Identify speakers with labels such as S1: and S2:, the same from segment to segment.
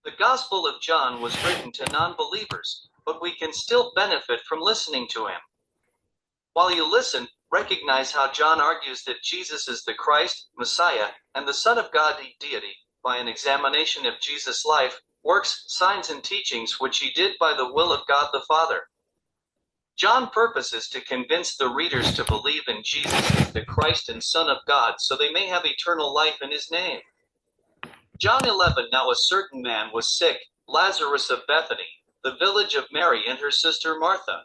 S1: The Gospel of John was written to non-believers, but we can still benefit from listening to him. While you listen, recognize how John argues that Jesus is the Christ, Messiah, and the Son of God, Deity, by an examination of Jesus' life, works, signs, and teachings which he did by the will of God the Father. John purposes to convince the readers to believe in Jesus as the Christ and Son of God so they may have eternal life in his name. John 11. Now a certain man was sick, Lazarus of Bethany, the village of Mary and her sister Martha.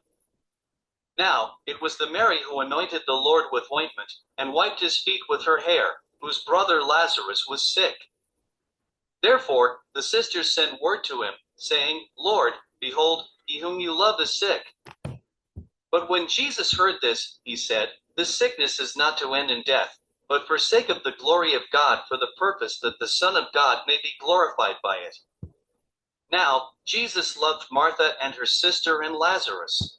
S1: Now, it was the Mary who anointed the Lord with ointment, and wiped his feet with her hair, whose brother Lazarus was sick. Therefore, the sisters sent word to him, saying, Lord, behold, he whom you love is sick. But when Jesus heard this, he said, This sickness is not to end in death, but for sake of the glory of God, for the purpose that the Son of God may be glorified by it. Now, Jesus loved Martha and her sister and Lazarus.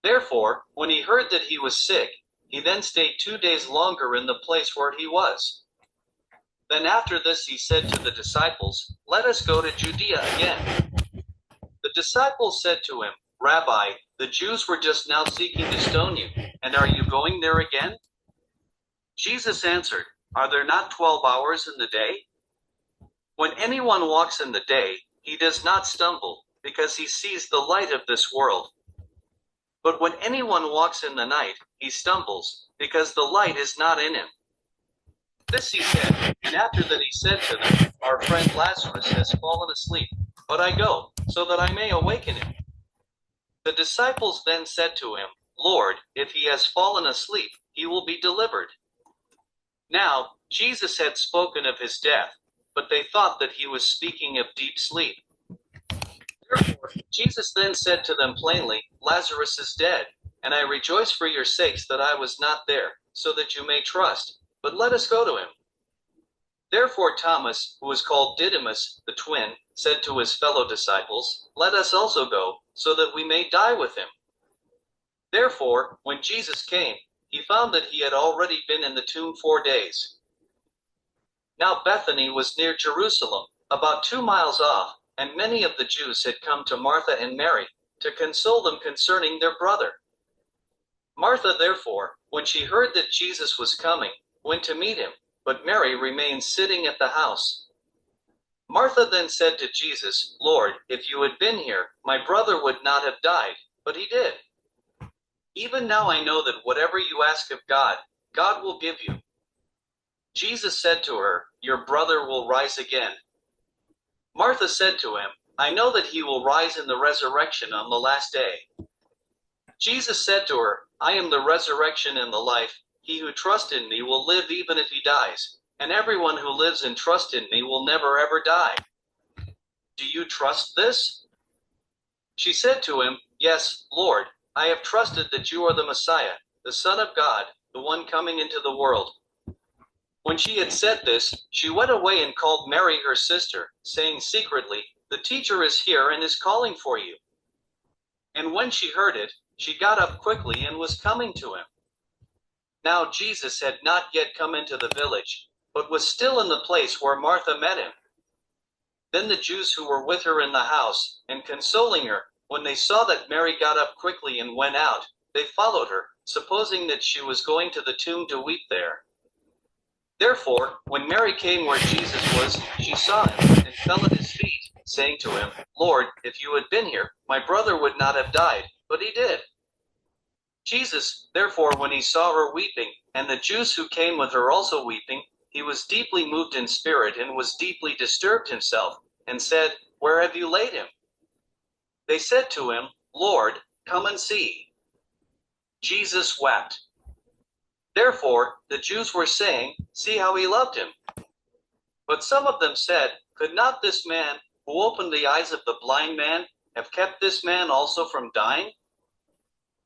S1: Therefore, when he heard that he was sick, he then stayed 2 days longer in the place where he was. Then after this he said to the disciples, Let us go to Judea again. The disciples said to him, Rabbi, the Jews were just now seeking to stone you, and are you going there again? Jesus answered, Are there not 12 hours in the day? When anyone walks in the day, he does not stumble, because he sees the light of this world. But when anyone walks in the night, he stumbles, because the light is not in him. This he said, and after that he said to them, Our friend Lazarus has fallen asleep, but I go, so that I may awaken him. The disciples then said to him, Lord, if he has fallen asleep, he will be delivered. Now, Jesus had spoken of his death, but they thought that he was speaking of deep sleep. Therefore, Jesus then said to them plainly, Lazarus is dead, and I rejoice for your sakes that I was not there, so that you may trust, but let us go to him. Therefore Thomas, who was called Didymus, the twin, said to his fellow disciples, Let us also go, so that we may die with him. Therefore, when Jesus came, he found that he had already been in the tomb 4 days. Now Bethany was near Jerusalem, about 2 miles off, and many of the Jews had come to Martha and Mary, to console them concerning their brother. Martha therefore, when she heard that Jesus was coming, went to meet him, but Mary remained sitting at the house. Martha then said to Jesus, Lord, if you had been here, my brother would not have died, but he did. Even now I know that whatever you ask of God, God will give you. Jesus said to her, Your brother will rise again. Martha said to him, I know that he will rise in the resurrection on the last day. Jesus said to her, I am the resurrection and the life. He who trusts in me will live even if he dies, and everyone who lives and trusts in me will never ever die. Do you trust this? She said to him, Yes, Lord, I have trusted that you are the Messiah, the Son of God, the one coming into the world. When she had said this, she went away and called Mary her sister, saying secretly, The teacher is here and is calling for you. And when she heard it, she got up quickly and was coming to him. Now Jesus had not yet come into the village, but was still in the place where Martha met him. Then the Jews who were with her in the house, and consoling her, when they saw that Mary got up quickly and went out, they followed her, supposing that she was going to the tomb to weep there. Therefore, when Mary came where Jesus was, she saw him, and fell at his feet, saying to him, Lord, if you had been here, my brother would not have died, but he did. Jesus, therefore, when he saw her weeping, and the Jews who came with her also weeping, he was deeply moved in spirit and was deeply disturbed himself, and said, Where have you laid him? They said to him, Lord, come and see. Jesus wept. Therefore, the Jews were saying, See how he loved him. But some of them said, Could not this man, who opened the eyes of the blind man, have kept this man also from dying?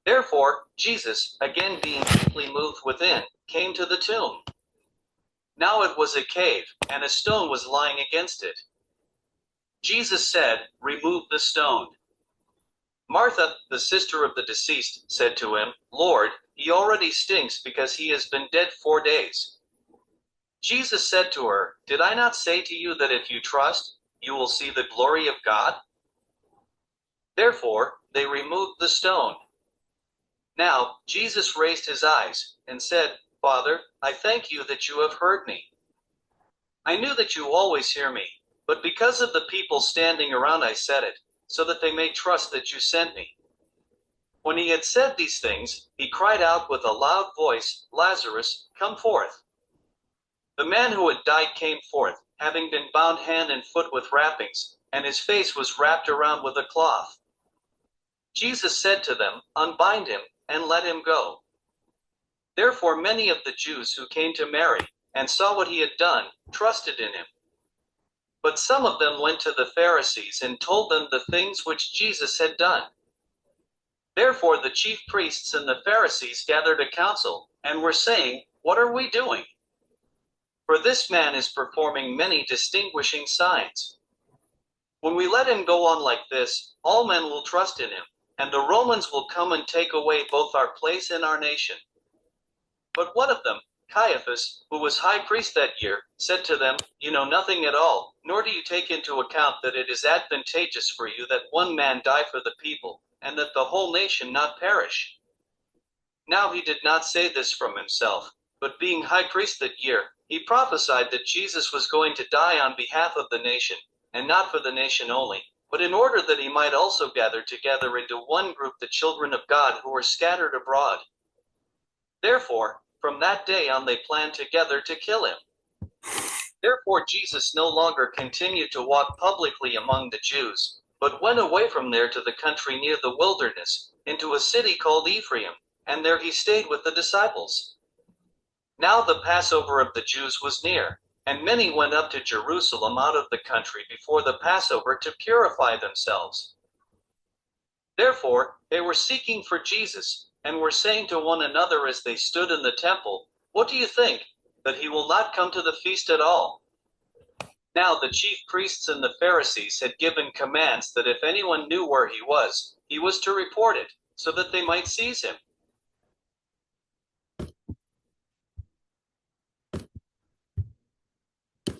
S1: Therefore, Jesus, again being deeply moved within, came to the tomb. Now it was a cave, and a stone was lying against it. Jesus said, Remove the stone. Martha, the sister of the deceased, said to him, Lord, he already stinks because he has been dead 4 days. Jesus said to her, Did I not say to you that if you trust, you will see the glory of God? Therefore, they removed the stone. Now, Jesus raised his eyes and said, Father, I thank you that you have heard me. I knew that you always hear me, but because of the people standing around I said it, so that they may trust that you sent me. When he had said these things, he cried out with a loud voice, Lazarus, come forth. The man who had died came forth, having been bound hand and foot with wrappings, and his face was wrapped around with a cloth. Jesus said to them, Unbind him, and let him go. Therefore many of the Jews who came to Mary, and saw what he had done, trusted in him. But some of them went to the Pharisees and told them the things which Jesus had done. Therefore the chief priests and the Pharisees gathered a council, and were saying, What are we doing? For this man is performing many distinguishing signs. When we let him go on like this, all men will trust in him, and the Romans will come and take away both our place and our nation. But one of them, Caiaphas, who was high priest that year, said to them, You know nothing at all, nor do you take into account that it is advantageous for you that one man die for the people, and that the whole nation not perish. Now he did not say this from himself, but being high priest that year, he prophesied that Jesus was going to die on behalf of the nation, and not for the nation only, but in order that he might also gather together into one group the children of God who were scattered abroad. Therefore, from that day on they planned together to kill him. Therefore Jesus no longer continued to walk publicly among the Jews, but went away from there to the country near the wilderness, into a city called Ephraim, and there he stayed with the disciples. Now the Passover of the Jews was near, and many went up to Jerusalem out of the country before the Passover to purify themselves. Therefore they were seeking for Jesus, and were saying to one another as they stood in the temple, What do you think, that he will not come to the feast at all? Now the chief priests and the Pharisees had given commands that if anyone knew where he was to report it, so that they might seize him.